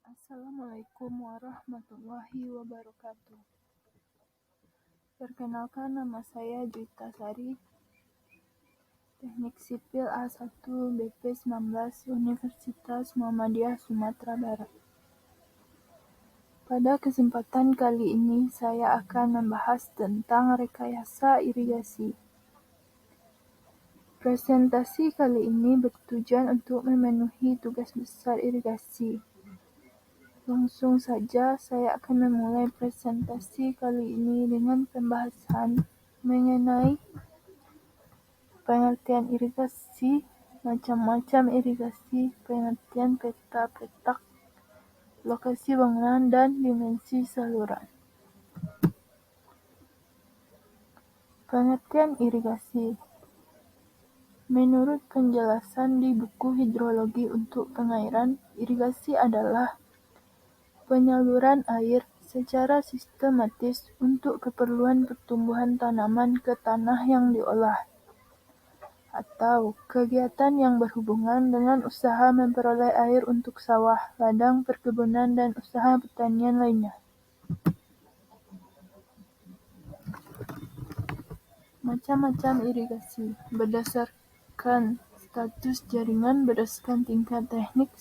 Assalamualaikum warahmatullahi wabarakatuh. Perkenalkan, nama saya Juwita Sari, Teknik Sipil A1 BP19 Universitas Muhammadiyah Sumatera Barat. Pada kesempatan kali ini saya akan membahas tentang rekayasa irigasi. Presentasi kali ini bertujuan untuk memenuhi tugas besar irigasi. Langsung saja saya akan memulai presentasi kali ini dengan pembahasan mengenai pengertian irigasi, macam-macam irigasi, pengertian peta petak, lokasi bangunan, dan dimensi saluran. Pengertian irigasi. Menurut penjelasan di buku Hidrologi untuk Pengairan, irigasi adalah penyaluran air secara sistematis untuk keperluan pertumbuhan tanaman ke tanah yang diolah, atau kegiatan yang berhubungan dengan usaha memperoleh air untuk sawah, ladang, perkebunan, dan usaha pertanian lainnya. Macam-macam irigasi berdasarkan status jaringan, berdasarkan tingkat teknik,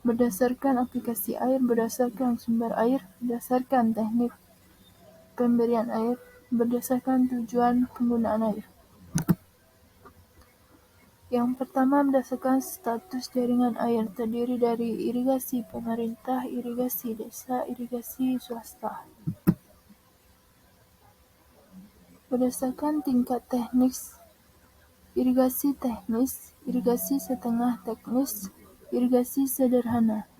berdasarkan aplikasi air, berdasarkan sumber air, berdasarkan teknik pemberian air, berdasarkan tujuan penggunaan air. Yang pertama, berdasarkan status jaringan air, terdiri dari irigasi pemerintah, irigasi desa, irigasi swasta. Berdasarkan tingkat teknis, irigasi teknis, irigasi setengah teknis, irigasi sederhana.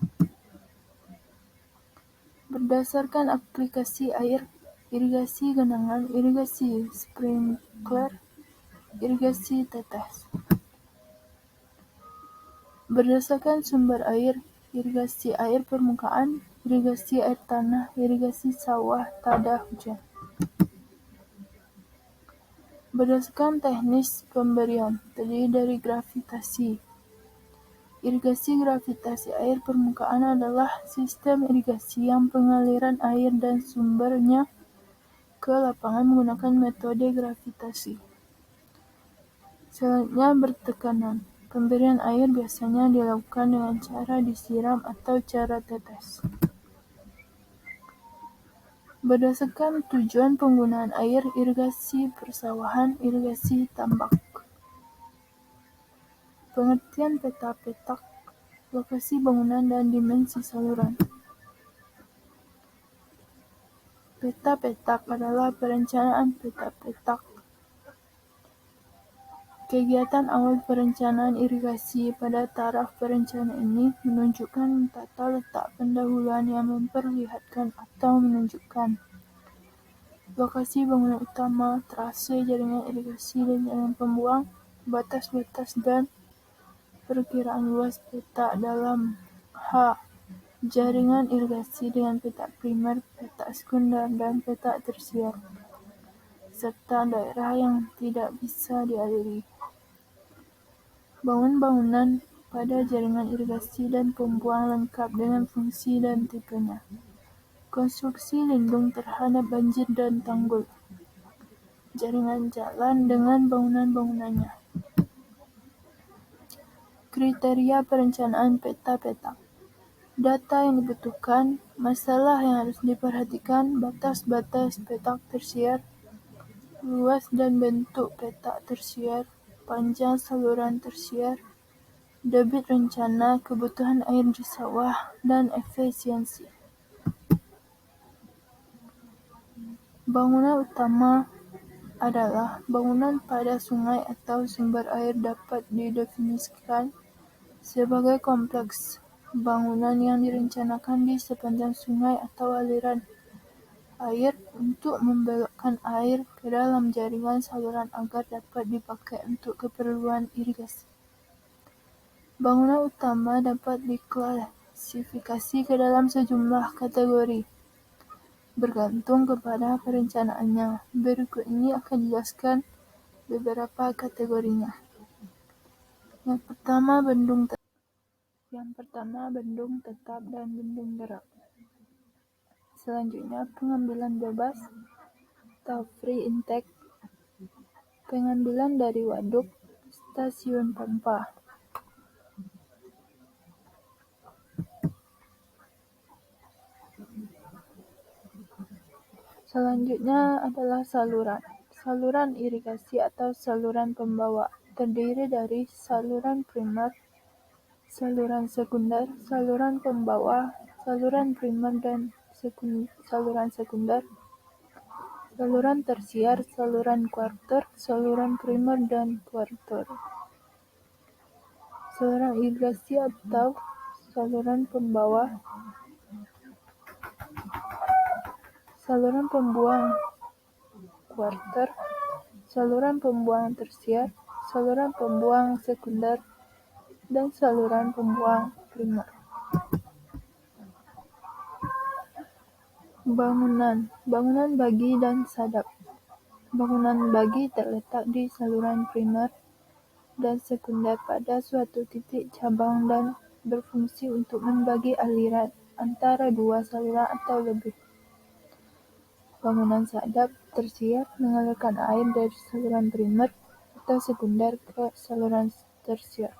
Berdasarkan aplikasi air, irigasi genangan, irigasi sprinkler, irigasi tetes. Berdasarkan sumber air, irigasi air permukaan, irigasi air tanah, irigasi sawah tada hujan. Berdasarkan teknis pemberian, terdiri dari gravitasi. Irigasi gravitasi air permukaan adalah sistem irigasi yang pengaliran air dan sumbernya ke lapangan menggunakan metode gravitasi. Selanjutnya, bertekanan. Pemberian air biasanya dilakukan dengan cara disiram atau cara tetes. Berdasarkan tujuan penggunaan air, irigasi persawahan, irigasi tambak. Pengertian peta petak, lokasi bangunan, dan dimensi saluran. Peta petak adalah perencanaan peta petak. Kegiatan awal perencanaan irigasi pada taraf perencanaan ini menunjukkan tata letak pendahuluan yang memperlihatkan atau menunjukkan lokasi bangunan utama, trase jaringan irigasi dan jaringan pembuang, batas-batas dan perkiraan luas peta dalam H. Jaringan irigasi dengan peta primer, peta sekunder, dan peta tersier, serta daerah yang tidak bisa dialiri. Bangunan pada jaringan irigasi dan pembuang lengkap dengan fungsi dan tipenya. Konstruksi lindung terhadap banjir dan tanggul. Jaringan jalan dengan bangunan-bangunannya. Kriteria perencanaan peta petak. Data yang dibutuhkan, masalah yang harus diperhatikan, batas-batas petak tersier, luas dan bentuk petak tersier, panjang saluran tersier, debit rencana, kebutuhan air di sawah, dan efisiensi. Bangunan utama adalah bangunan pada sungai atau sumber air, dapat didefinisikan sebagai kompleks bangunan yang direncanakan di sepanjang sungai atau aliran air untuk membelokkan air ke dalam jaringan saluran agar dapat dipakai untuk keperluan irigasi. Bangunan utama dapat diklasifikasi ke dalam sejumlah kategori, bergantung kepada perencanaannya. Berikut ini akan dijelaskan beberapa kategorinya. Yang pertama, bendung Yang pertama, bendung tetap dan bendung gerak. Selanjutnya, pengambilan bebas atau free intake, pengambilan dari waduk, stasiun pompa. Selanjutnya adalah saluran. Saluran irigasi atau saluran pembawa terdiri dari saluran primer, saluran sekunder, saluran pembawa, saluran primer dan saluran sekunder, saluran tersier, saluran kuarter, saluran primer dan kuarter. Saluran irigasi atau saluran pembawa, saluran pembuang kuarter, saluran pembuang tersier, saluran pembuang sekunder, dan saluran pembuang primer. Bangunan bagi dan sadap. Bangunan bagi terletak di saluran primer dan sekunder pada suatu titik cabang dan berfungsi untuk membagi aliran antara dua saluran atau lebih. Bangunan sadap tersier mengalirkan air dari saluran primer atau sekunder ke saluran tersier.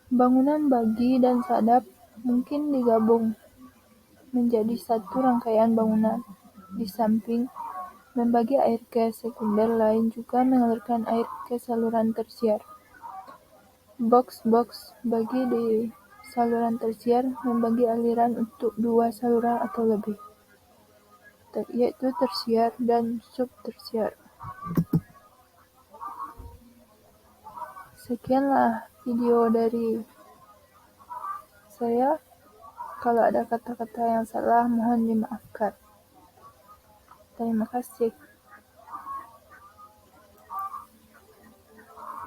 Bangunan bagi dan sadap mungkin digabung menjadi satu rangkaian bangunan. Di samping membagi air ke sekunder, lain juga mengalirkan air ke saluran tersier. Box-box bagi di saluran tersier membagi aliran untuk dua saluran atau lebih, yaitu tersier dan subtersier. Sekianlah video dari saya. Kalau ada kata-kata yang salah, mohon dimaafkan. Terima kasih.